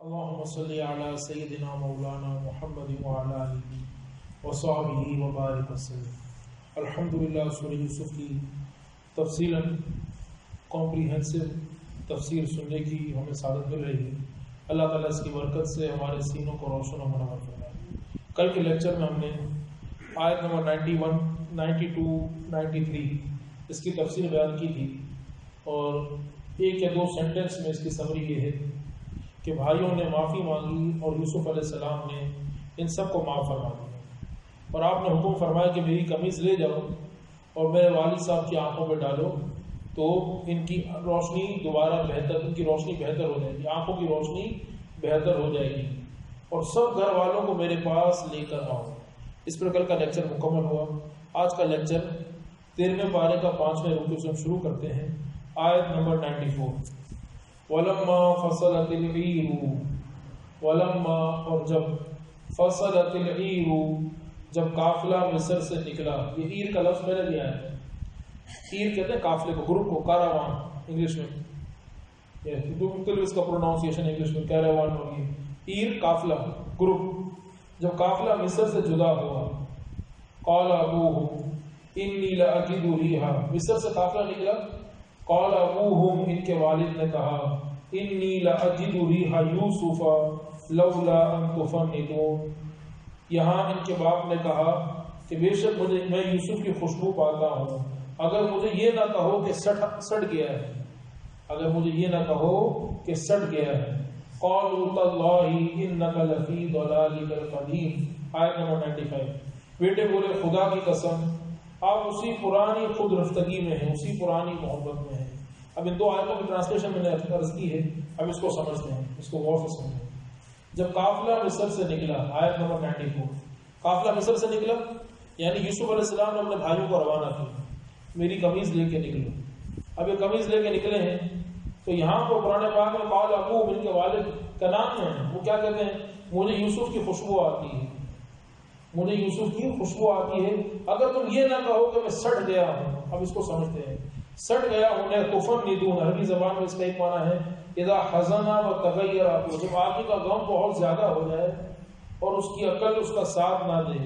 اللهم صل على سيدنا مولانا محمد وعلى آله وصحبه وبارك وسلم۔ الحمدللہ سورہ یوسف کی تفصیلاً کمپریہنسو تفسیر سننے کی ہمیں سعادت مل رہی ہے۔ اللہ تعالیٰ اس کی برکت سے ہمارے سینوں کو روشن و منور فرمائے۔ کل کے لیکچر میں ہم نے آیت نمبر 91، 92، 93 اس کی تفسیر بیان کی تھی، اور ایک یا دو سینٹنس میں اس کی سمری یہ ہے کہ بھائیوں نے معافی مانگی اور یوسف علیہ السلام نے ان سب کو معاف فرما دیا، اور آپ نے حکم فرمایا کہ میری قمیض لے جاؤ اور میرے والد صاحب کی آنکھوں میں ڈالو تو ان کی روشنی دوبارہ بہتر، ان کی روشنی بہتر ہو جائے گی، آنکھوں کی روشنی بہتر ہو جائے گی، اور سب گھر والوں کو میرے پاس لے کر آؤ۔ اس پر کل کا لیکچر مکمل ہوا۔ آج کا لیکچر 13ویں پارے کا 5ویں رکوع سے ہم شروع کرتے ہیں، آیت نمبر 94۔ وَلَمَّا فَصَلَتِ الْعِيرُ، وَلَمَّا اور جب، فَصَلَتِ الْعِيرُ جب قافلہ مصر سے نکلا۔ یہ عیر کا لفظ پہلے بھی آیا ہے، عیر کہتے ہیں قافلے کو، گروپ کو، کاراوان انگلش میں، مختلف اس کا پروناؤنسیشن انگلش میں کیراوان ہوگی، عیر قافلہ گروپ۔ جب قافلہ مصر سے جدا ہوا، قال ابوہم انی لأجد ریحا، مصر سے قافلہ نکلا، قال ابوہم ان کے والد نے کہا، انی لأجد ریح یوسف لولا ان تفندون، یہاں ان کے باپ نے کہا کہ بے شک میں یوسف کی خوشبو پاتا ہوں، اگر مجھے یہ نہ کہو کہ سڑ گیا ہے، اگر مجھے یہ نہ کہو کہ سڑ گیا ہے۔ قالوا تاللہ انک لفی ضلالک القدیم، آیت نمبر 95۔ بیٹے بولے خدا کی قسم آپ اسی پرانی خود رفتگی میں ہیں، اسی پرانی محبت میں ہیں۔ اب ان دو آیتوں کی ٹرانسلیشن میں نے عرض کی ہے، اب اس کو سمجھتے ہیں، اس کو غور سے سمجھیں۔ جب قافلہ مصر سے نکلا، آیت نمبر 94، قافلہ مصر سے نکلا یعنی یوسف علیہ السلام نے اپنے بھائیوں کو روانہ کیا، میری قمیض لے کے نکلو۔ اب یہ قمیض لے کے نکلے ہیں تو یہاں پر قرآن پاک میں قال ابوہم ان کے والد کا نام ہے، وہ کیا کہتے ہیں، مجھے یوسف کی خوشبو آتی ہے، مجھے یوسف کی خوشبو آتی ہے، اگر تم یہ نہ کہو کہ میں سڑ گیا ہوں۔ اب اس کو سمجھتے ہیں، سڑ گیا ہونے تفندون، عربی زبان میں اس کا ایک معنی ہے اذا حزن و تغیر، جب آدمی کا غم بہت زیادہ ہو جائے اور اس کی عقل اس کا ساتھ نہ دے،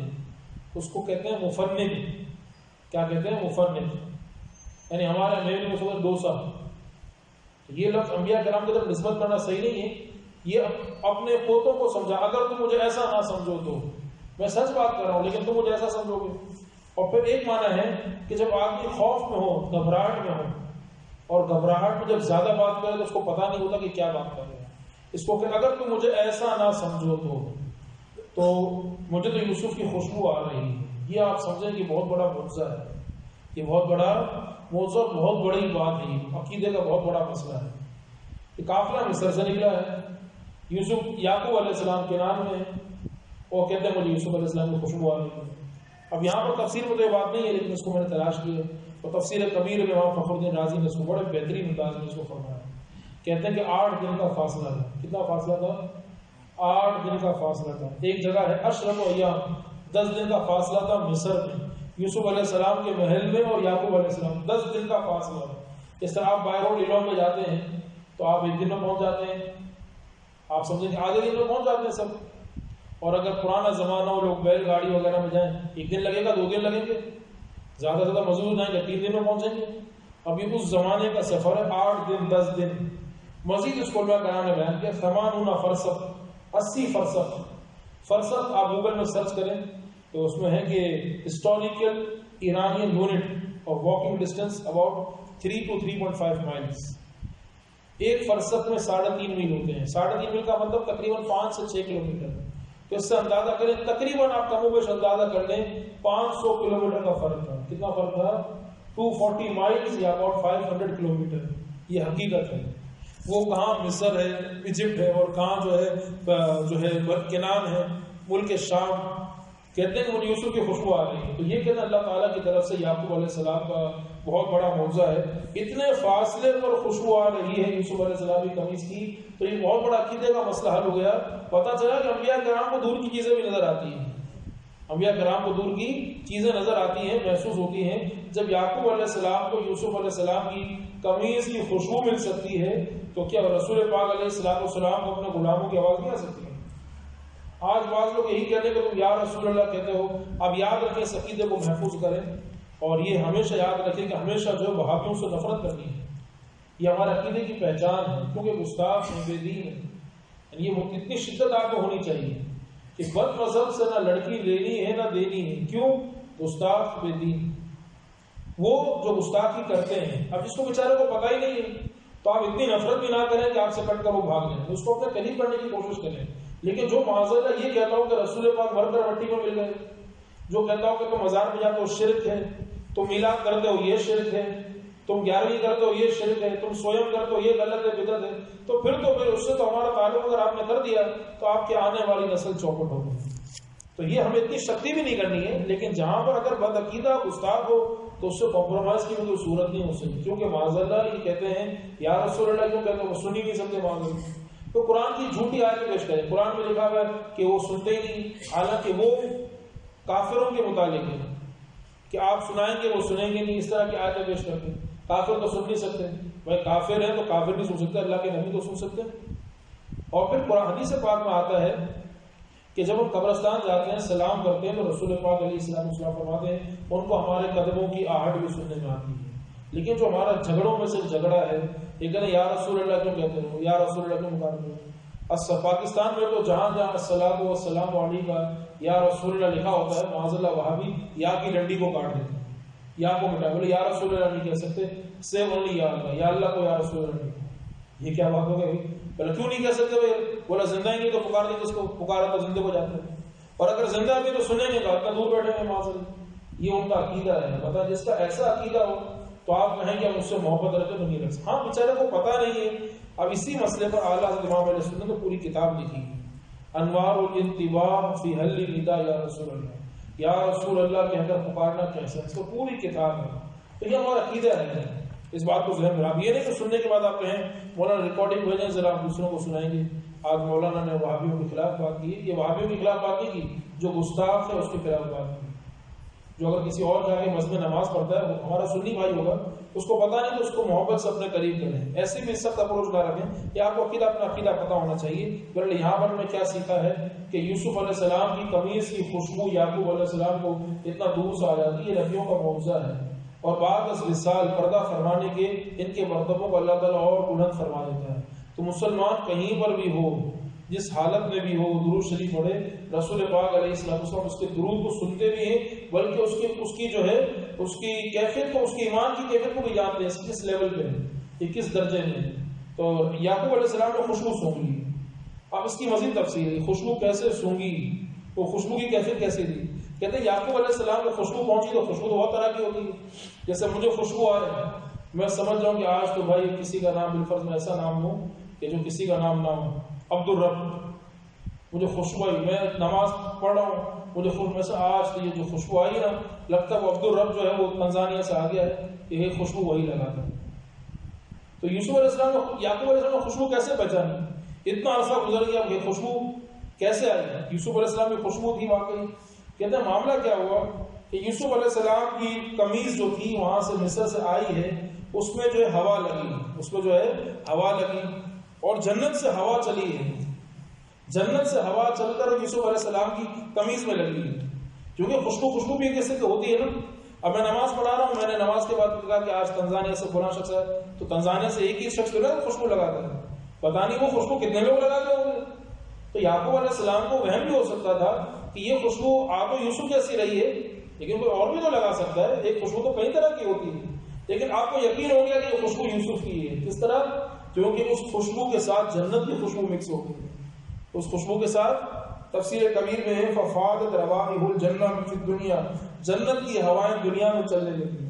اس کو کہتے ہیں مفند۔ کیا کہتے ہیں؟ مفند، یعنی ہمارے میل میں سوچ ڈوسا۔ یہ لفظ انبیاء کرام کی طرف نسبت کرنا صحیح نہیں ہے، یہ اپنے پوتوں کو سمجھا، اگر تم مجھے ایسا نہ سمجھو تو، میں سچ بات کر رہا ہوں لیکن تم مجھے ایسا سمجھو گے۔ اور پھر ایک معنی ہے کہ جب آدمی خوف میں ہو، گھبراہٹ میں ہو، اور گھبراہٹ میں جب زیادہ بات کرے تو اس کو پتہ نہیں ہوتا کہ کیا بات کر رہے ہیں، اس کو کہ اگر تم مجھے ایسا نہ سمجھو تو مجھے تو یوسف کی خوشبو آ رہی ہے۔ یہ آپ سمجھیں کہ بہت بڑا معجزہ ہے، یہ بہت بڑا معجزہ، بہت بڑی بات ہے، عقیدے کا بہت بڑا مسئلہ ہے۔ یہ قافلہ مصر سے نکلا ہے، یوسف یعقوب علیہ السلام کے نام میں، وہ کہتے ہیں مجھے یوسف علیہ السلام کی خوشبو آ رہی ہے۔ اب یہاں پر تفسیر میں تو یہ بات نہیں ہے لیکن اس کو میں نے تلاش کی ہے، اور تفسیر کبیر میں امام فخر الدین رازی نے اس کو بڑے بہترین انداز میں اس کو فرمایا۔ کہتے ہیں کہ 8 دن کا فاصلہ تھا۔ کتنا فاصلہ تھا؟ 8 دن کا فاصلہ تھا۔ ایک جگہ ہے اشرف و ایام، 10 دن کا فاصلہ تھا مصر میں، یوسف علیہ السلام کے محل میں اور یعقوب علیہ السلام، 10 دن کا فاصلہ ہے۔ اس طرح آپ بائی روڈ علوم میں جاتے ہیں تو آپ 1 دن میں پہنچ جاتے ہیں، آپ سمجھیں کہ آدھے دن میں پہنچ جاتے ہیں سب، اور اگر پرانا زمانہ ہو لوگ بیل گاڑی وغیرہ میں جائیں 1 دن لگے گا، 2 دن لگیں گے، زیادہ سے زیادہ مزدور جائیں گے 3 دن میں پہنچیں گے۔ اب یہ اس زمانے کا سفر ہے، 8 دن 10 دن۔ مزید اس کو علماء کرام نے بیان کیا 80 فرسخ، 80 فرسخ۔ فرسخ آپ گوگل میں سرچ کریں تو اس میں ہے کہ ہسٹوریکل ایرانین یونٹ اور walking distance about 3 to 3.5 miles. ایک فرسخ میں 3.5 میل ہوتے ہیں، 3.5 میل کا مطلب تقریباً 5 سے 6 کلومیٹر۔ تو اس سے اندازہ کریں، تقریباً آپ کم و بیش اندازہ کر لیں 500 کلومیٹر کا فرق تھا۔ کتنا فرق تھا؟ 240 مائلز یا اباؤٹ 500 کلومیٹر۔ یہ حقیقت ہے۔ وہ کہاں مصر ہے، ایجپٹ ہے، اور کہاں جو ہے کنعان ہے، ملک شام۔ کہتے ہیں کہ مجھے یوسف کی خوشبو آ رہی ہے، تو یہ کہتے ہیں اللہ تعالیٰ کی طرف سے یعقوب علیہ السلام کا بہت بڑا معجزہ ہے۔ اتنے فاصلے پر خوشبو آ رہی ہے یوسف علیہ السلام کی قمیض کی، تو یہ بہت بڑا عقیدے کا مسئلہ حل ہو گیا۔ پتہ چلا کہ انبیاء کرام کو دور کی چیزیں بھی نظر آتی ہیں، انبیاء کرام کو دور کی چیزیں نظر آتی ہیں، محسوس ہوتی ہیں۔ جب یعقوب علیہ السلام کو یوسف علیہ السلام کی قمیص کی خوشبو مل سکتی ہے تو کیا رسول پاک علیہ السلام کو اپنے غلاموں کی آواز نہیں آ سکتی ہے؟ آج بعض لوگ یہی کہتے ہیں کہ تم یا رسول اللہ کہتے ہو. اب یاد رکھیں اس عقیدے کو محفوظ کریں اور یہ ہمیشہ یاد رکھیں کہ ہمیشہ جو وہابیوں سے نفرت کرنی ہے یہ ہمارے عقیدے کی پہچان ہے، کیونکہ گستاخ ہیں، بے دین ہیں. یہ اتنی شدت آپ کو ہونی چاہیے کہ بد مذہب سے نہ لڑکی لینی ہے نہ دینی ہے. کیوں؟ گستاخ بے دین، وہ جو گستاخی کرتے ہیں. اب جس کو بیچارے کو پتہ ہی نہیں ہے تو آپ اتنی نفرت بھی نہ کریں کہ آپ سے کٹ کر وہ بھاگ لیں، اس کو اپنے قریب کرنے کی کوشش کریں. لیکن جو معاذاللہ یہ کہتا ہوں کہ رسول پاک مر کر مٹی میں مل گئے، جو کہتا ہوں کہ تم مزار پہ جاتے ہو شرک ہے، تم میلاد کرتے ہو یہ شرک ہے، تم 11ویں کرتے ہو یہ شرک ہے، تم سویم کرتے ہو یہ غلط ہے، بدعت ہے، تو پھر اس سے تو ہمارا تعلق اگر آپ نے کر دیا تو آپ کی آنے والی نسل چوپٹ ہو گئی. تو یہ ہمیں اتنی سختی بھی نہیں کرنی ہے، لیکن جہاں پر اگر بد عقیدہ گستاخ ہو تو اس سے کمپرومائز کی کوئی صورت نہیں ہو سکتی. کیونکہ معاذاللہ یہ کہتے ہیں یا رسول اللہ کیوں کہتے ہیں، وہ سن ہی نہیں سکتے معاذاللہ. تو قرآن کی جھوٹی آیتیں پیش کریں. قرآن میں لکھا ہوا ہے کہ وہ سنتے ہی نہیں، حالانکہ وہ کافروں کے متعلق ہے کہ آپ سنائیں گے وہ سنیں گے نہیں. اس طرح کی آیتیں پیش کرتے ہیں. کافر تو سن نہیں سکتے، بھائی کافر ہیں تو کافر نہیں سن سکتے، اللہ کے نبی تو سن سکتے. اور پھر قرآن حدیث پاک میں آتا ہے کہ جب ہم قبرستان جاتے ہیں سلام کرتے ہیں تو رسول پاک علیہ السلام فرماتے ہیں ان کو ہمارے قدموں کی آہٹ بھی سننے میں آتی ہے. لیکن جو ہمارا جھگڑوں میں سے جھگڑا ہے یہ کہتے ہیں یا رسول اللہ کیوں کہتے ہو، یا رسول اللہ کیوں مکارتے ہو. پاکستان میں تو جہاں جہاں الصلاۃ والسلام علیہ کا یا رسول اللہ لکھا ہوتا ہے معاذاللہ وہابی یا کی ڈنڈی کو کاٹ دیتے ہیں، یا کو مٹا، بولے یا رسول اللہ نہیں کہہ سکتے، سے اونلی یا اللہ، یا اللہ کو یا رسول اللہ نہیں. یہ کیا بات ہو گئی؟ بولے کیوں نہیں کہہ سکتے بھائی؟ بولا زندہ ہی نہیں تو پکار دیں جس کو پکارا تو زندہ ہو جاتے ہیں، اور اگر زندہ بھی تو سنیں گے تو اتنا دور بیٹھے ہیں معاذاللہ. یہ ان کا عقیدہ ہے. پتا جس کا ایسا عقیدہ ہو تو آپ کہیں گے ہم اس سے محبت رکھتے تو نہیں رکھ سکتے. ہاں بیچارے کو پتہ نہیں ہے. اب اسی مسئلے پر اعلیٰ حضرت امام علیہ السلام نے پوری کتاب لکھی ہے، انوار الانتباہ فی حل النداء یا رسول اللہ، یا رسول اللہ کہہ کر پکارنا کیسا ہے، اس کو پوری کتاب ہے. تو یہ ہمارا عقیدہ ہے. اس بات کو ذہن میں رکھیں. یہ نہیں کہ سننے کے بعد آپ کہیں مولانا ریکارڈنگ بھیجیں ذرا آپ دوسروں کو سنائیں گے. آج مولانا نے وہابیوں کے خلاف بات کی. یہ وہابیوں کے خلاف بات نہیں کی، جو گستاخ ہے اس کے خلاف بات کی. جو اگر کسی اور جا کے مسجد میں نماز پڑھتا ہے وہ ہمارا سنی بھائی ہوگا، اس کو پتہ نہیں تو اس کو محبت سے اپنے قریب کریں. ایسے بھی سخت اپروچ نہ رکھیں کہ آپ کو عقیدہ اپنا عقیدہ پتہ ہونا چاہیے. بہرحال یہاں پر میں کیا سیکھا ہے کہ یوسف علیہ السلام کی قمیص کی خوشبو یعقوب علیہ السلام کو اتنا دور سے آ جاتی ہے، نبیوں کا معجزہ ہے. اور بعد از وصال پردہ فرمانے کے ان کے مرتبوں کو اللہ تعالیٰ اور بلند فرما دیتا ہے. تو مسلمان کہیں پر بھی ہو، جس حالت میں بھی ہو، درود شریف پڑھے. رسول پاک علیہ السلام اس کے درود کو سنتے بھی ہیں، بلکہ اس کی جو ہے اس کی کیفیت کو، اس کی ایمان کی کیفیت کو بھی جانتے ہیں کس لیول پہ ہے، یہ کس درجے میں ہے. تو یعقوب علیہ السلام نے خوشبو سونگی. اب اس کی مزید تفصیل ہے، خوشبو کیسے سونگی، وہ خوشبو کی کیفیت کیسے دی. کہتے ہیں یعقوب علیہ السلام کو خوشبو پہنچی تو خوشبو تو بہت طرح کی ہوتی ہے. جیسے مجھے خوشبو آئے، میں سمجھ جاؤں کہ آج تو بھائی کسی کا نام بالفرض میں ایسا نام ہو کہ جو کسی کا نام نہ ہو، عبد الرب. مجھے خوشبو آئی، میں نماز پڑھ رہا ہوں، مجھے میں سے آج تو یہ جو خوشبو آئی نا لگتا ہے وہ عبد الرب جو ہے وہ تنزانیہ سے آ گیا ہے، یہ خوشبو وہی لگا تھا. تو یوسف علیہ السلام یعقوب علیہ السلام نے خوشبو کیسے پہچانی؟ اتنا عرصہ گزر گیا، یہ خوشبو کیسے آئی؟ یوسف علیہ السلام کی خوشبو تھی واقعی. کہتے ہیں معاملہ کیا ہوا کہ یوسف علیہ السلام کی قمیض جو تھی وہاں سے مصر سے آئی ہے، اس میں جو ہے ہوا لگی، اس میں جو ہے ہوا لگی، اور جنت سے ہوا چلی ہے. جنت سے ہوا چل کر یوسف علیہ السلام کی قمیض میں لگی ہے. کیونکہ خوشبو بھی کیسے ہوتی ہے نا. اب میں نماز پڑھا رہا ہوں، میں نے نماز کے بعد کہا کہ آج تنزانیہ سے فلاں شخص ہے، تو تنزانیہ سے ایک ہی شخص جو ہے خوشبو لگاتا ہے، پتہ نہیں وہ خوشبو کتنے لوگ لگاتے ہوں گے. تو یعقوب علیہ السلام کو وہم بھی ہو سکتا تھا کہ یہ خوشبو آپ یوسف جیسی رہی ہے، لیکن کوئی اور بھی تو لگا سکتا ہے. ایک خوشبو تو کئی طرح کی ہوتی ہے، لیکن آپ کو یقین ہو گیا کہ یہ خوشبو یوسف کی ہے. کس طرح؟ کیونکہ اس خوشبو کے ساتھ جنت کی خوشبو مکس ہو گئی. اس خوشبو کے ساتھ تفسیر کبیر میں ہے ففاضت روائح الجنہ فی الدنیا، جنت کی ہوائیں دنیا میں چلنے لگی.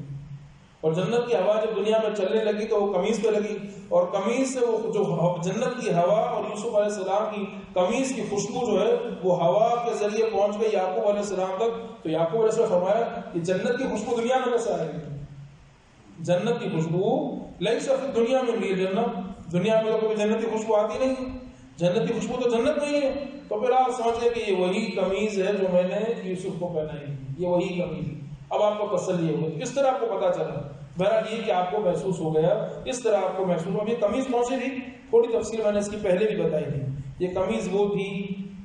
اور جنت کی ہوا جب دنیا میں چلنے لگی تو وہ قمیض پہ لگی، اور قمیض سے وہ جو جنت کی ہوا اور یوسف علیہ السلام کی قمیض کی خوشبو جو ہے وہ ہوا کے ذریعے پہنچ گئی یعقوب علیہ السلام تک. تو یعقوب علیہ السلام فرمایا کہ جنت کی خوشبو دنیا میں کیسے آئے گی؟ جنت کی خوشبو لیس فی الدنیا میں بھی جنت، دنیا میں تو کبھی جنت کی خوشبو آتی نہیں. جنت کی خوشبو تو جنت نہیں ہے. تو پھر آپ سمجھیں کہ یہ وہی قمیض ہے جو میں نے یوسف کو پہنائی، یہ وہی قمیض ہے. اب آپ کو تسلی ہوگی. کس طرح آپ کو پتا چلا؟ بہرحال یہ کہ آپ کو محسوس ہو گیا، اس طرح آپ کو محسوس ہو۔ اب یہ قمیض کون سی تھی؟ تھوڑی تفصیل میں نے اس کی پہلے بھی بتائی تھی۔ یہ قمیض وہ تھی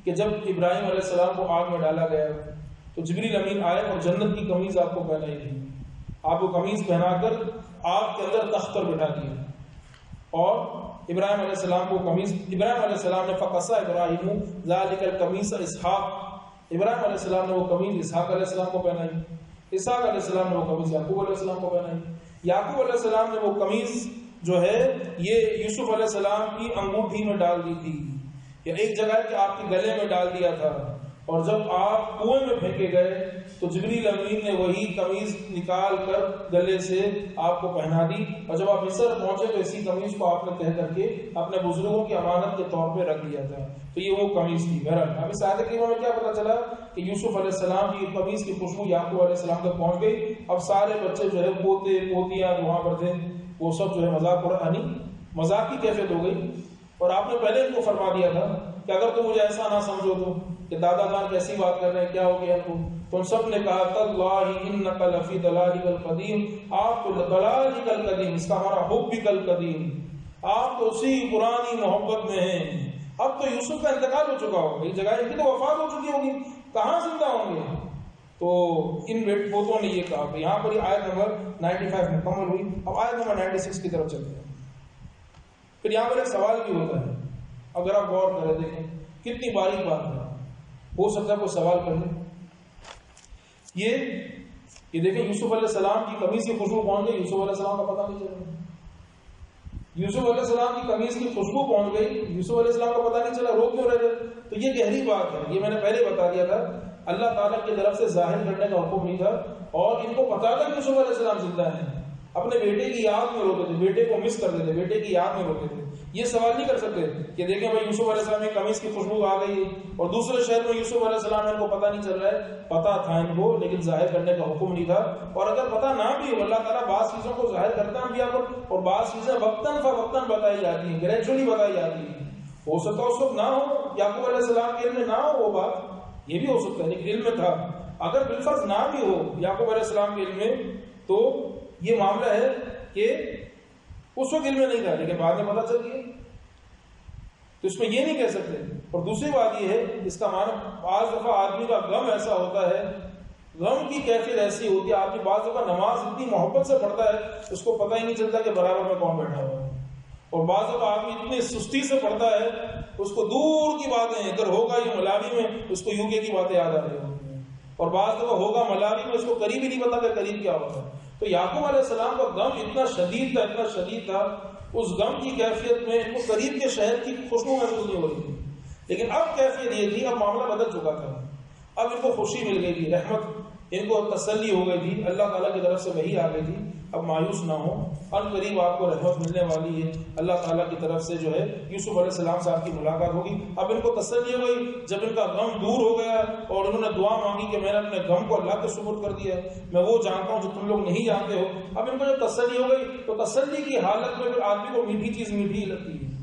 کہ جب ابراہیم علیہ السلام کو آگ میں ڈالا گیا تو جبریل امین آئے اور جنت کی قمیض آپ کو پہنائی تھی، آپ کو قمیض پہنا کر آگ کے اندر تخت پر بٹھا دیا، اور ابراہیم علیہ السلام کو قمیض، ابراہیم علیہ السلام نے فقصا ابراہیم ذالک القمیص اسحاق، ابراہیم علیہ السلام نے وہ قمیض اسحاق علیہ السلام کو پہنائی، اسحاق علیہ السلام نے وہ قمیض یعقوب علیہ السلام کو پہنائی، یعقوب علیہ السلام نے وہ قمیض جو ہے یہ یوسف علیہ السلام کی انگوٹھی میں ڈال دی تھی، یا ایک جگہ کہ آپ کے گلے میں ڈال دیا تھا، اور جب آپ کنویں میں پھینکے گئے تو جبریل امین نے وہی قمیض نکال کر گلے سے آپ کو پہنا دی، اور جب آپ مصر پہنچے تو اسی قمیض کو آپ نے تہہ کر کے اپنے بزرگوں کی امانت کے طور پہ رکھ لیا تھا۔ تو یہ وہ قمیض تھی۔ بہرحال اب اس آیت کریمہ میں کیا پتہ چلا کہ یوسف علیہ السلام کی قمیض کی خوشبو یعقوب علیہ السلام تک پہنچ گئی۔ اب سارے بچے جو ہے پوتے پوتیاں جو وہاں پر تھے وہ سب جو ہے مذاق کی کیفیت ہو گئی، اور آپ نے پہلے ان کو فرما دیا تھا کہ اگر تم مجھے ایسا نہ سمجھو تو کہ دادا جان کیسی بات کر رہے ہیں، کیا ہو گیا ان کو؟ تو ان سب نے کہا تاللہ انک لفی ضلالک القدیم، آپ تو ضلالک القدیم، اس کا ہمارا حبک القدیم، آپ تو اسی پرانی محبت میں ہیں۔ اب تو یوسف کا انتقال ہو چکا ہوگا، ایک جگہ ان کی تو وفات ہو چکی ہوگی، کہاں زندہ ہوں گے؟ تو ان پوتوں نے یہ کہا کہ یہاں پر آیت نمبر 95 مکمل ہوئی۔ اب آیت نمبر 96 کی طرف چلتے ہیں۔ پھر یہاں پر ایک سوال بھی ہوتا ہے، اگر آپ غور کریں دیکھیں کتنی باریک بات ہے، ہو سکتا ہے کوئی سوال کر لیں۔ یہ دیکھیں یوسف علیہ السلام کی قمیض کی خوشبو پہنچ گئی، یوسف علیہ السلام کا پتہ نہیں چلا، یوسف علیہ السلام کی قمیض کی خوشبو پہنچ گئی، یوسف علیہ السلام کا پتہ نہیں چلا، رو کیوں رہے؟ تو یہ گہری بات ہے، یہ میں نے پہلے بتا دیا تھا، اللہ تعالیٰ کی طرف سے ظاہر کرنے کا حکم نہیں تھا، اور ان کو پتا تھا کہ یوسف علیہ السلام زندہ ہیں، اپنے بیٹے کی یاد میں روتے تھے، بیٹے کو مس کرتے تھے، بیٹے کی یاد میں روتے تھے۔ یہ سوال نہیں کر سکتے کہ دیکھیں بھائی یوسف علیہ السلام کی قمیض کی خوشبو آ گئی اور دوسرے شہر میں یوسف علیہ السلام ان کو پتہ نہیں چل رہا ہے۔ پتہ تھا ان کو، لیکن ظاہر کرنے کا حکم نہیں تھا، اور اگر پتہ نہ بھی ہو اللہ تعالیٰ بعض چیزوں کو ظاہر کرتا ہے انبیاء پر، اور بعض چیزیں وقتاً فوقتاً بتائی جاتی ہیں، گریجولی بتائی جاتی ہیں۔ ہو سکتا ہے اس وقت نہ ہو، یعقوب علیہ السلام کے علم میں نہ ہو وہ بات، یہ بھی ہو سکتا ہے، لیکن علم میں تھا۔ اگر بالفرض نہ بھی ہو یعقوب علیہ السلام کے علم میں، تو یہ معاملہ ہے کہ اس وقت علم میں نہیں تھا لیکن بعد میں پتہ چل گیا، تو اس میں یہ نہیں کہہ سکتے۔ اور دوسری بات یہ ہے، اس کا معنی بعض دفعہ آدمی کا غم ایسا ہوتا ہے، غم کی کیفیت ایسی ہوتی ہے، آدمی بعض دفعہ نماز اتنی محبت سے پڑھتا ہے اس کو پتہ ہی نہیں چلتا کہ برابر میں کون بیٹھا ہوا ہے، اور بعض دفعہ آدمی اتنی سستی سے پڑھتا ہے اس کو دور کی باتیں، ادھر ہوگا یہ ملاوی میں اس کو یو کے کی باتیں یاد آ رہی ہوتی ہیں، اور بعض دفعہ ہوگا ملاوی میں اس کو قریب ہی نہیں پتا کہ قریب کیا ہوتا ہے۔ تو یعقوب علیہ السلام کا غم اتنا شدید تھا، اتنا شدید تھا، اس غم کی کیفیت میں ان کو قریب کے شہر کی خوشبو محسوس نہیں ہو رہی تھی، لیکن اب کیفیت یہ تھی، اب معاملہ بدل چکا تھا، اب ان کو خوشی مل گئی تھی، رحمت، ان کو تسلی ہو گئی تھی، اللہ تعالیٰ کی طرف سے وحی آ گئی تھی۔ اب مایوس نہ ہو، ان قریب آپ کو رحمت ملنے والی ہے، اللہ تعالیٰ کی طرف سے جو ہے یوسف علیہ السلام سے آپ کی ملاقات ہوگی۔ اب ان کو تسلی ہو گئی، جب ان کا غم دور ہو گیا اور انہوں نے دعا مانگی کہ میں نے اپنے غم کو اللہ کے سپرد کر دیا، میں وہ جانتا ہوں جو تم لوگ نہیں جانتے ہو۔ اب ان کو جب تسلی ہو گئی تو تسلی کی حالت میں پھر آدمی کو میٹھی چیز میٹھی لگتی ہے،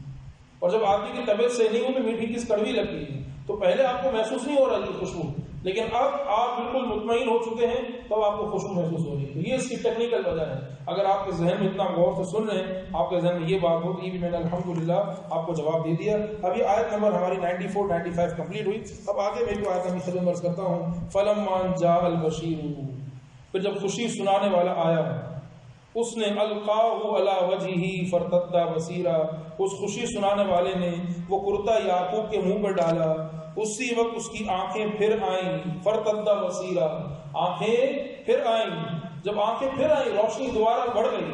اور جب آدمی کی طبیعت صحیح نہیں ہو تو میٹھی چیز کڑوی لگتی ہے۔ تو پہلے آپ کو محسوس نہیں ہو رہا ہے خوشبو، لیکن اب آپ بالکل مطمئن ہو چکے ہیں، تب آپ کو خوشبو محسوس ہو رہی ہے۔ تو یہ اس کی ٹیکنیکل وجہ ہے۔ اگر آپ کے ذہن میں اتنا غور سے سن رہے ہیں، آپ کے ذہن میں یہ بات ہو، یہ بھی میں نے الحمدللہ آپ کو جواب دے دیا۔ اب یہ آیت نمبر ہماری 94 95 کمپلیٹ ہوئی۔ اب آگے میں جو آیت میں خدمت عرض کرتا ہوں، فَلَمَّا جَاءَ الْبَشِيرُ، پھر جب خوشی سنانے والا آیا، اس نے القاہ علی وجہہ فارتد بصیرا، اس خوشی سنانے والے نے وہ کرتا یعقوب کے منہ پر ڈالا، اسی وقت اس کی آنکھیں پھر آئیں، فارتد بصیرا، آنکھیں پھر آئیں۔ جب آنکھیں پھر آئیں، روشنی دوبارہ بڑھ گئی۔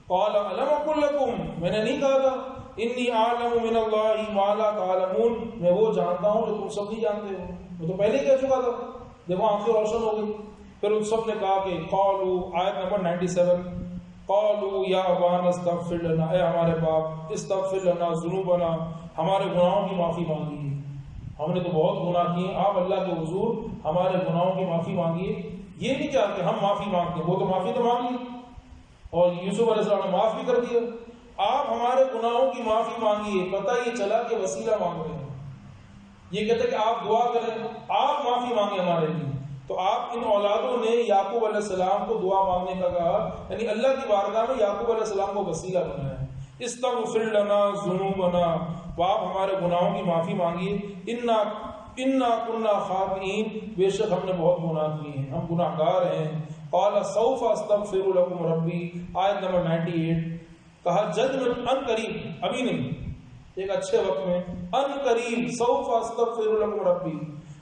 قال الم اقل لکم، میں نے نہیں کہا تھا، انی اعلم من اللہ ما لا تعلمون، میں وہ جانتا ہوں جو تم سب نہیں جانتے ہو، میں تو پہلے ہی کہہ چکا تھا۔ جب آنکھیں روشن ہو گئی، پھر ان سب نے کہا کہ قالوا، آیت نمبر 97، قالوا یا ابانا استغفر لنا، اے ہمارے باپ، استغفر لنا ذنوبنا، ہمارے گناہوں کی معافی مانگیے، ہم نے تو بہت گناہ کیے، آپ اللہ کے حضور ہمارے گناہوں کی معافی مانگیے۔ یہ نہیں کہا کہ ہم معافی مانگتے ہیں، وہ تو معافی تو مانگ لی اور یوسف علیہ السلام نے معاف بھی کر دیا، آپ ہمارے گناہوں کی معافی مانگیے۔ پتہ یہ چلا کہ وسیلہ مانگ رہے ہیں، یہ کہتے ہیں کہ آپ دعا کریں، آپ معافی مانگیں ہمارے لیے، تو آپ ان اولادوں نے یعقوب علیہ السلام کو دعا مانگنے کا کہا، یعنی اللہ کی بارگاہ میں یعقوب علیہ السلام کو وسیلہ بنایا ہے۔ استغفر لنا ذنوبنا، تو آپ ہمارے گناہوں کی معافی مانگیے، انا کنا خاطئین، بے شک ہم نے بہت گناہ کیے ہیں، ہم گناہ گار ہیں۔ قال سوف استغفر لکم ربی، آیت نمبر 98، کہا جلد میں، ان قریب، ابھی نہیں، ایک اچھے وقت میں، ان قریب، سوف استغفر لکم ربی،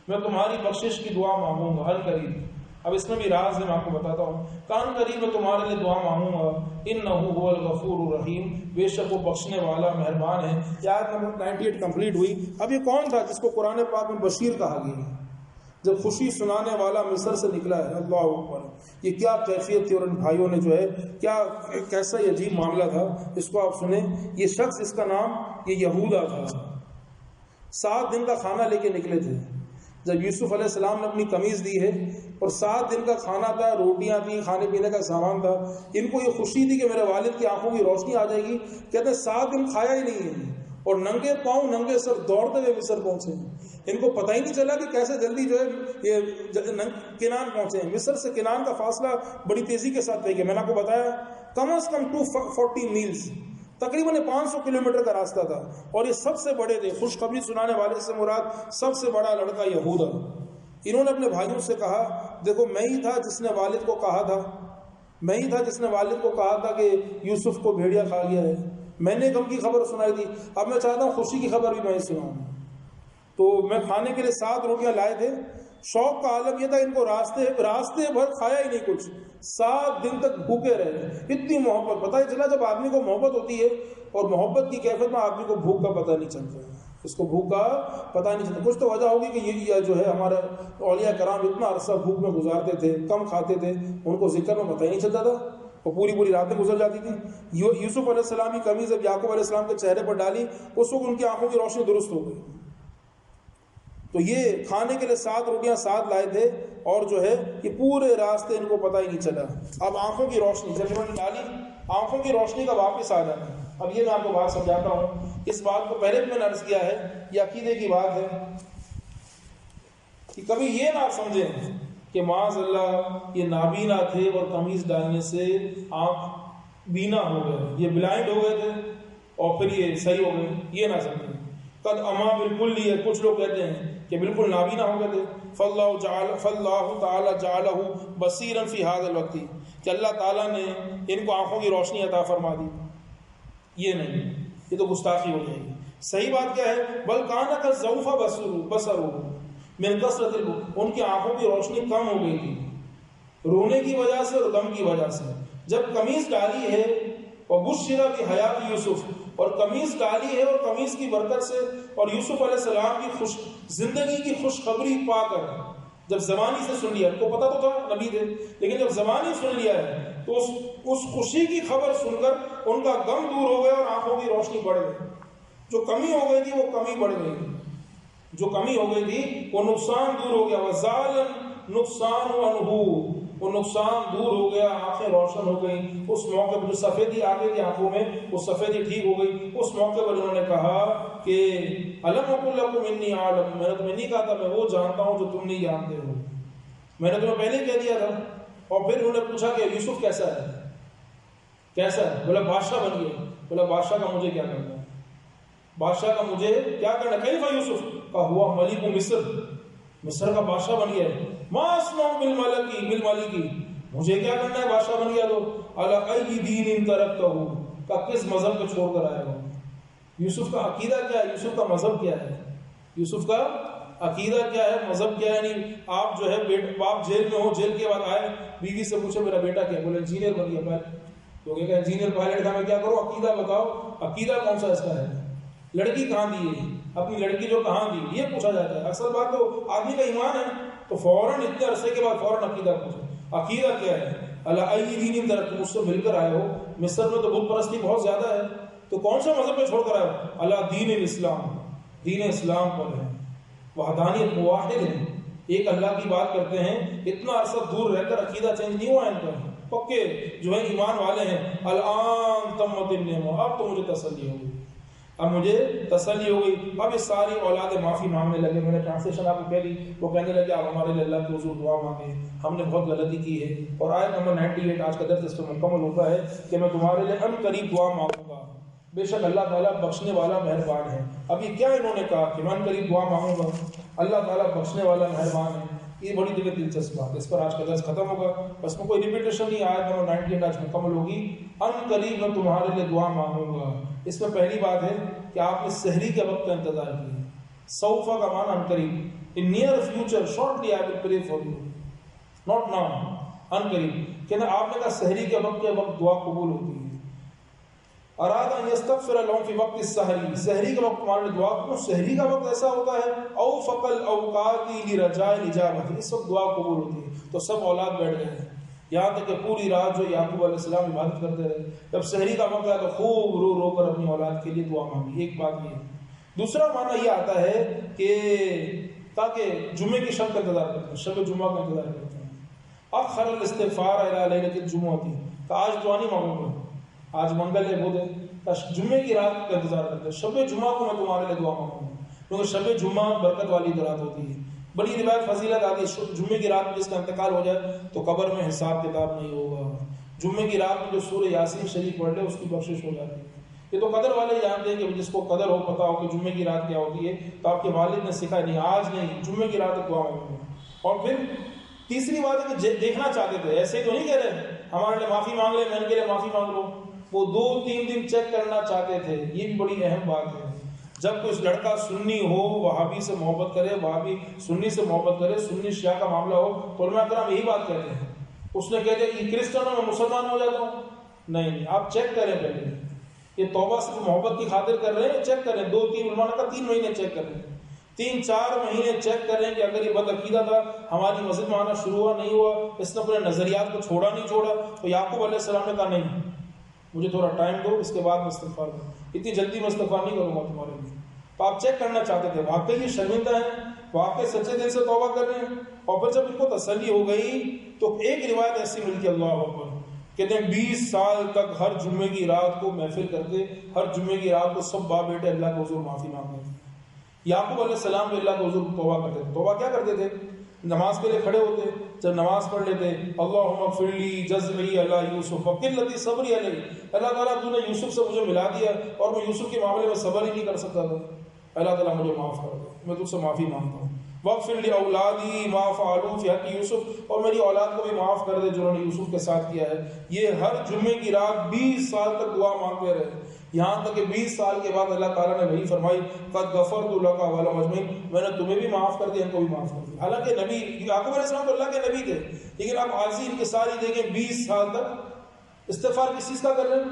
میں تمہاری بخشش کی دعا مانگوں گا، ان قریب۔ اب اس میں بھی راز ہے، میں آپ کو بتاتا ہوں، کان قریب میں تمہارے لیے دعا مانگوں گا، انہ هو الغفور الرحیم، بے شک وہ بخشنے والا مہربان ہے۔ یہ آیت نمبر 98 کمپلیٹ ہوئی۔ اب یہ کون تھا جس کو قرآن پاک میں بشیر کہا گیا ہے؟ جب خوشی سنانے والا مصر سے نکلا ہے، اللہ اکبر، یہ کیا کیفیت تھی، اور ان بھائیوں نے جو ہے کیا کیسا یہ عجیب معاملہ تھا، اس کو آپ سنیں۔ یہ شخص، اس کا نام یہ یہودا تھا، 7 دن کا کھانا لے کے نکلے تھے۔ جب یوسف علیہ السلام نے اپنی قمیض دی ہے اور 7 دن کا کھانا تھا، روٹیاں تھیں، کھانے پینے کا سامان تھا، ان کو یہ خوشی تھی کہ میرے والد کی آنکھوں کی روشنی آ جائے گی۔ کہتے ہیں 7 دن کھایا ہی نہیں ہے، اور ننگے پاؤں ننگے سر دوڑتے ہوئے مصر پہنچے ہیں۔ ان کو پتہ ہی نہیں چلا کہ کیسے جلدی جو ہے یہ کنان پہنچے ہیں۔ مصر سے کنان کا فاصلہ بڑی تیزی کے ساتھ طے کیا، میں نے آپ کو بتایا کم از کم 240 میلز، تقریباً 500 کلومیٹر کا راستہ تھا، اور یہ سب سے بڑے تھے۔ خوشخبری سنانے والے سے مراد سب سے بڑا لڑکا یہودا۔ انہوں نے اپنے بھائیوں سے کہا، دیکھو میں ہی تھا جس نے والد کو کہا تھا، میں ہی تھا جس نے والد کو کہا تھا کہ یوسف کو بھیڑیا کھا گیا ہے، میں نے غم کی خبر سنائی تھی، اب میں چاہتا ہوں خوشی کی خبر بھی میں ہی سناؤں۔ تو میں کھانے کے لیے 7 روٹیاں لائے تھے۔ شوق کا عالم یہ تھا، ان کو راستے بھر کھایا ہی نہیں کچھ، 7 دن تک بھوکے رہے۔ اتنی محبت، پتہ ہی چلا جب آدمی کو محبت ہوتی ہے، اور محبت کی کیفیت میں آدمی کو بھوک کا پتہ نہیں چلتا، اس کو بھوک کا پتہ نہیں چلتا۔ کچھ تو وجہ ہوگی کہ یہ جو ہے ہمارے اولیاء کرام اتنا عرصہ بھوک میں گزارتے تھے، کم کھاتے تھے، ان کو ذکر میں پتہ ہی نہیں چلتا تھا، اور پوری راتیں گزر جاتی تھی۔ یوسف علیہ السلام کی قمیض جب یعقوب علیہ السلام کے چہرے پر ڈالی، اس وقت ان کی آنکھوں کی روشنی درست ہو گئی۔ تو یہ کھانے کے لیے 7 روٹیاں 7 لائے تھے، اور جو ہے یہ پورے راستے ان کو پتہ ہی نہیں چلا۔ اب آنکھوں کی روشنی جب انہوں نے ڈالی، آنکھوں کی روشنی کا واپس آ جانا۔ اب یہ میں آپ کو بات سمجھاتا ہوں، اس بات کو پہلے بھی میں نے عرض کیا ہے، یہ عقیدے کی بات ہے کہ کبھی یہ نہ سمجھیں کہ معاذ اللہ یہ نابینا تھے اور قمیض ڈالنے سے آنکھ بینا ہو گئے، یہ بلائنڈ ہو گئے تھے اور پھر یہ صحیح ہو گئے، یہ نہ سمجھیں۔ قد اما بالکل لیے، کچھ لوگ کہتے ہیں کہ بالکل نابینا ہو گئے تھے۔ فاللہ تعالی جعلہ بصیرا فی ھذا الوقت، کہ اللہ تعالیٰ نے ان کو آنکھوں کی روشنی عطا فرما دی۔ یہ نہیں، یہ تو گستاخی ہو جائے گی۔ صحیح بات کیا ہے؟ بل کان کالضعف بصرہ من کثرۃ البکا، ان کی آنکھوں کی روشنی کم ہو گئی تھی رونے کی وجہ سے اور غم کی وجہ سے۔ جب قمیض ڈالی ہے، وبشر بحیات یوسف، اور قمیض ڈالی ہے اور قمیض کی برکت سے، اور یوسف علیہ السلام کی زندگی کی خوشخبری پا کر، جب زبانی سے سن لیا، ان کو پتا تو تھا نبی تھے، لیکن جب زبانی سن لیا ہے تو اس خوشی کی خبر سن کر ان کا غم دور ہو گیا اور آنکھوں کی روشنی بڑھ گئی۔ جو کمی ہو گئی تھی وہ کمی بڑھ گئی، جو کمی ہو گئی تھی وہ نقصان دور ہو گیا۔ وزال نقصان عنہ، وہ نقصان دور ہو گیا، آنکھیں روشن ہو گئیں۔ اس موقع پر جو سفیدی آ گئی تھی آنکھوں میں، وہ سفیدی ٹھیک ہو گئی۔ اس موقع پر انہوں نے کہا کہ الم اقل لکم انی اعلم، میں نے تمہیں نہیں کہا تھا میں وہ جانتا ہوں جو تم نہیں جانتے ہو، میں نے تمہیں پہلے کہہ دیا تھا۔ اور پھر انہوں نے پوچھا کہ یوسف کیسا ہے، کیسا ہے؟ بولا بادشاہ بن گیا۔ بولا بادشاہ کا مجھے کیا کرنا ہے، بادشاہ کا مجھے کیا کرنا ہے؟ کیف یوسف کا ہوا ملک مصر، مصر کا بادشاہ بن گیا ہے۔ ما اسمع بالملکی، مجھے کیا کرنا ہے بادشاہ بن گیا تو؟ علی ای دین ترکتہ، کا کس مذہب کو چھوڑ کر آئے ہو؟ یوسف کا عقیدہ کیا ہے، یوسف کا مذہب کیا ہے، یوسف کا عقیدہ کیا ہے، مذہب کیا ہے؟ یعنی آپ جو ہے باپ جیل میں ہو، جیل کے بعد آئے، بیوی سے پوچھے میرا بیٹا کیا؟ بولے انجینئر بن گیا پائلٹ۔ تو کہ انجینئر پائلٹ کا میں کیا کروں؟ عقیدہ بتاؤ، عقیدہ کون سا اس کا ہے؟ لڑکی کہاں دی ہے، اپنی لڑکی جو کہاں دی، یہ پوچھا جاتا ہے۔ اصل بات تو آدمی کا ایمان ہے، تو فوراً اتنے عرصے کے بعد فوراً عقیدہ پوچھو، عقیدہ کیا ہے؟ اللہ ای دین ترک، مجھ سے مل کر آئے ہو، مصر میں تو بت پرستی بہت زیادہ ہے، تو کون سا مذہب پہ چھوڑ کر آئے ہو؟ اللہ دین الاسلام، دین اسلام پر ہے، وحدانیت موحد ہے، ایک اللہ کی بات کرتے ہیں۔ اتنا عرصہ دور رہ کر عقیدہ چینج نہیں ہوا ان کا، پکے جو ہے ایمان والے ہیں۔ الان تمت النعمہ، اب تو مجھے تسلی ہوگی۔ اب مجھے تسلی ہو گئی. اب یہ ساری اولاد معافی مانگنے لگے. میں نے ٹرانسلیشن آپ کو کہہ دی. وہ کہنے لگے آپ ہمارے لیے اللہ کے حضور دعا مانگے, ہم نے بہت غلطی کی ہے. اور آیت نمبر 98 آج کا درس اس پر مکمل ہوتا ہے کہ میں تمہارے لیے ان قریب دعا مانگوں گا, بے شک اللہ تعالیٰ بخشنے والا مہربان ہے. اب یہ کیا انہوں نے کہا کہ میں ان قریب دعا مانگوں گا, اللہ تعالیٰ بخشنے والا مہربان ہے. یہ بڑی دلچسپ بات ہے. اس پر آج کا درس ختم ہوگا. بس میں کوئی ریپیٹیشن نہیں. آیت نمبر 98 آج مکمل ہوگی. ان قریب میں تمہارے لیے دعا مانگوں گا. اس میں پہلی بات ہے کہ آپ نے سحری کے وقت کا انتظار کیا. سوفا کا معنی ان قریب, in near future, shortly I will pray for you, not now, ان قریب. کہ آپ نے کہا سحری کے وقت دعا قبول ہوتی ہے. اراد ان یستغفر لهم فی وقت السحری, سحری کے وقت تمہارے لیے دعا کرو. سحری کا وقت ایسا ہوتا ہے او فقل اوقات لرجاء الاجابہ, اس وقت دعا قبول ہوتی ہے. تو سب اولاد بیٹھ گئے ہیں, یہاں تک کہ پوری رات جو یعقوب علیہ السلام عبادت کرتے رہے. جب سحری کا وقت آیا تو خوب رو رو کر اپنی اولاد کے لیے دعا مانگی. ایک بات یہ. دوسرا معنی یہ آتا ہے کہ تاکہ جمعے کی شب کا انتظار کرتے ہیں, شب جمعہ کا انتظار کرتے ہیں. اخر الاستغفار الی لیلۃ الجمعہ, کہ آج دعا نہیں مانگوں گا, آج منگل ہے, بدھ ہے, جمعے کی رات کا انتظار کرتے ہیں. شب جمعہ کو میں تمہارے لیے دعا مانگوں گا, کیونکہ شب جمعہ برکت والی رات ہوتی ہے. بڑی روایت فضیلت آتی ہے, جمعے کی رات میں جس کا انتقال ہو جائے تو قبر میں حساب کتاب نہیں ہوگا. جمعے کی رات میں جو سورہ یاسین شریف پڑھ لے اس کی بخشش ہو جاتی ہے. یہ تو قدر والے جانتے ہیں کہ جس کو قدر ہو, پتا ہو کہ جمعے کی رات کیا ہوتی ہے, تو آپ کے والد نے سکھایا نہیں, آج نہیں, جمعے کی رات دعا مانگوں. اور پھر تیسری بات ہے کہ دیکھنا چاہتے تھے, ایسے تو نہیں کہہ رہے ہمارے لیے معافی مانگ لے, میں ان کے لیے معافی مانگ لوں. وہ 2-3 دن چیک کرنا چاہتے تھے. یہ بھی بڑی اہم بات ہے. جب کوئی لڑکا سنی ہو, وہابی سے محبت کرے, وہابی سنی سے محبت کرے, سنی شیعہ کا معاملہ ہو, تو علماء کرام یہی بات کہتے ہیں. اس نے کہتے ہیں کہ کرسچن میں مسلمان ہو جاتا ہوں. نہیں, آپ چیک کریں پہلے. یہ توبہ سے محبت کی خاطر کر رہے ہیں, چیک کریں. 2-3 علماء نے کہا 3 مہینے چیک کریں, 3-4 مہینے چیک کریں کہ اگر یہ بد عقیدہ تھا, ہماری مسجد میں آنا شروع ہوا نہیں ہوا, اس نے اپنے نظریات کو چھوڑا نہیں چھوڑا. تو یعقوب علیہ السلام نے کہا نہیں, مجھے تھوڑا ٹائم دو, اس کے بعد میں استغفار کروں, اتنی جلدی میں استغفار نہیں کروں گا تمہارے لیے. تو آپ چیک کرنا چاہتے تھے واقعی یہ شرمندہ ہیں, واقعی سچے دل سے توبہ کر رہے ہیں. اور پھر جب ان کو تسلی ہو گئی تو ایک روایت ایسی ملتی, اللہ اکبر, کہتے ہیں 20 سال تک ہر جمعے کی رات کو محفل کرتے, ہر جمعے کی رات کو سب باپ بیٹے اللہ کے حضور معافی مانگتے تھے. یعقوب علیہ السلام بھی اللہ کے حضور توبہ کرتے تھے. توبہ کیا کرتے تھے؟ نماز کے لیے کھڑے ہوتے, جب نماز پڑھ لیتے, اللہم اغفر لی جزعی علی یوسف وقلۃ صبری علیہ, اللہ تعالیٰ تو نے یوسف سے مجھے ملا دیا اور میں یوسف کے معاملے میں صبر ہی نہیں کر سکتا تھا, اللہ تعالیٰ مجھے معاف کر دو, میں تجھ سے معافی مانگتا ہوں. واغفر لی اولادی ما فعلوا فی حق یوسف, اور میری اولاد کو بھی معاف کر دے جنہوں نے یوسف کے ساتھ کیا ہے. یہ ہر جمعے کی رات 20 سال تک دعا مانگتے رہے, یہاں تک کہ 20 سال کے بعد اللہ تعالیٰ نے وہی فرمائی قد غفرت لک ولہم اجمعین, میں نے تمہیں بھی معاف کر دیا, ان کو بھی معاف کر دیا. حالانکہ نبی یعقوب علیہ السلام تو اللہ کے نبی تھے, لیکن آپ عاجزی ان کی ساری دیکھیں 20 سال تک استغفار کس چیز کا کر رہے ہیں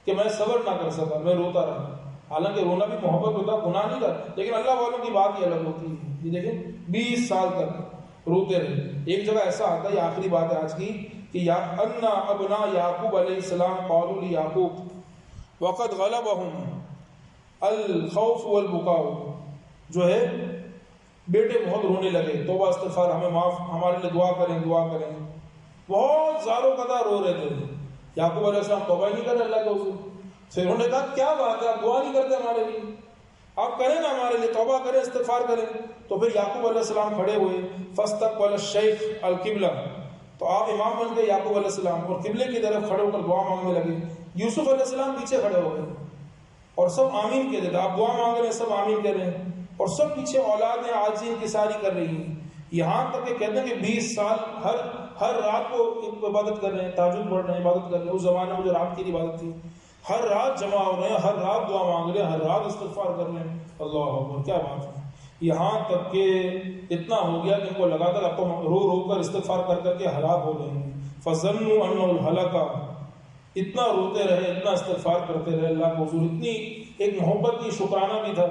کہ میں صبر نہ کر سکا, میں روتا رہا. حالانکہ رونا بھی محبت ہوتا, گناہ نہیں تھا, لیکن اللہ والوں کی بات ہی الگ ہوتی ہے. یہ دیکھیں 20 سال تک روتے رہے. ایک جگہ ایسا آتا ہے, یہ آخری بات ہے آج کی, کہ ان ابنا یعقوب علیہ السلام قالوا لیعقوب وقد غلبهم الخوف والبکاء, جو ہے بیٹے بہت رونے لگے, توبہ استغفار, ہمیں معاف, ہمارے لیے دعا کریں, دعا کریں. بہت زاروں قطع رو رہے تھے. یعقوب علیہ السلام توبہ ہی نہیں کر رہے اللہ کے حضور. پھر انہوں نے کہا کیا بات ہے, آپ دعا نہیں کرتے ہمارے لیے, آپ کریں نا ہمارے لیے, توبہ کریں, استغفار کریں. تو پھر یعقوب علیہ السلام کھڑے ہوئے, فاستقبل الشیخ القبلہ, تو آپ امام بن گئے یعقوب علیہ السلام, اور قبلے کی طرف کھڑے ہو کر دعا مانگنے لگے. یوسف علیہ السلام پیچھے کھڑے ہو گئے اور سب آمین کہتے تھے. آپ دعا مانگ رہے ہیں, سب آمین کہہ رہے ہیں, اور سب پیچھے اولادیں عاجزی انکساری کر رہی ہیں. یہاں تک کہ کہتے ہیں کہ 20 سال ہر رات کو عبادت کر رہے ہیں, تہجد پڑھ رہے ہیں, عبادت کر رہے ہیں. اس زمانے میں جو رات کی عبادت تھی, ہر رات جمع ہو رہے ہیں, ہر رات دعا مانگ رہے ہیں, ہر رات استغفار کر رہے ہیں. اللہ اکبر, کیا بات ہے. یہاں تک کہ اتنا ہو گیا کہ ان کو لگا کر اب تو رو رو کر استغفار کر کر کے ہلاک ہو رہے ہیں. فظنوا انه الهلك, اتنا روتے رہے, اتنا استغفار کرتے رہے اللہ کو حضور. اتنی ایک محبت کی شکرانہ بھی تھا,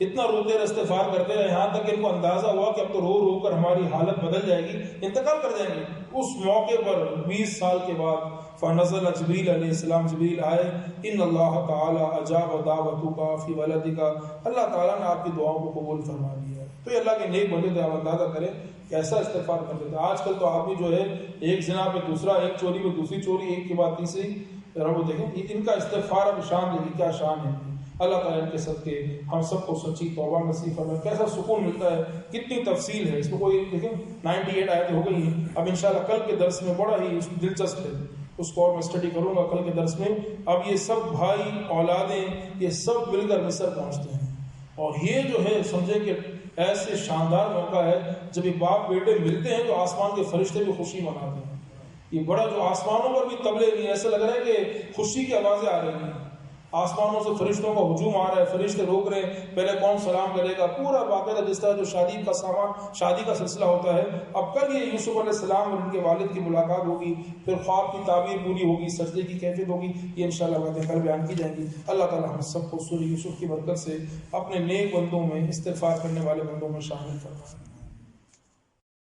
اتنا روتے رہے, استغفار کرتے رہے, یہاں تک ان کو اندازہ ہوا کہ اب تو رو رو کر ہماری حالت بدل جائے گی, انتقال کر جائیں گے. اس موقع پر 20 سال کے بعد فنزل جبریل علیہ السلام, جبریل آئے, ان اللہ تعالی اجاب دعوتک فی ولدک, اللہ تعالیٰ نے آپ کی دعاؤں کو قبول فرما لیا. تو یہ اللہ کے نیک بندے تھے. آپ اندازہ کریں کیسا استغفار کرتے تھے. آج کل تو آدمی جو ہے ایک زنا پہ دوسرا, ایک چوری پہ دوسری چوری, ایک کے بعد تیسری. رب دیکھیں ان کا استغفار, اب شان دیکھیں کیا شان ہے. اللہ تعالیٰ ان کے صدقے ہم سب کو سچی توبہ نصیب فرمائے. کیسا سکون ملتا ہے, کتنی تفصیل ہے اس میں. کوئی دیکھیں 98 آیتیں ہو گئی ہیں. اب انشاءاللہ کل کے درس میں بڑا ہی دلچسپ ہے, اس کو اور میں اسٹڈی کروں گا کل کے درس میں. اب یہ سب بھائی اولادیں یہ سب مل کر مصر پہنچتے ہیں, اور یہ جو ہے سمجھے کہ ایسے شاندار موقع ہے جب یہ باپ بیٹے ملتے ہیں تو آسمان کے فرشتے بھی خوشی مناتے ہیں. یہ بڑا جو آسمانوں پر بھی تبلے نہیں, ایسا لگ رہا ہے کہ خوشی کی آوازیں آ رہی ہیں, آسمانوں سے فرشتوں کا ہجوم آ رہا ہے, فرشتے روک رہے ہیں, پہلے کون سلام کرے گا, پورا باقاعدہ جس طرح جو شادی کا سامان شادی کا سلسلہ ہوتا ہے. اب کل یہ یوسف علیہ السلام اور ان کے والد کی ملاقات ہوگی, پھر خواب کی تعبیر پوری ہوگی, سجدے کی کیفیت ہوگی. یہ انشاءاللہ باتیں کل بیان کی جائیں گی. اللہ تعالی ہم سب کو سورہ یوسف کی برکت سے اپنے نیک بندوں میں, استغفار کرنے والے بندوں میں شامل فرمائے.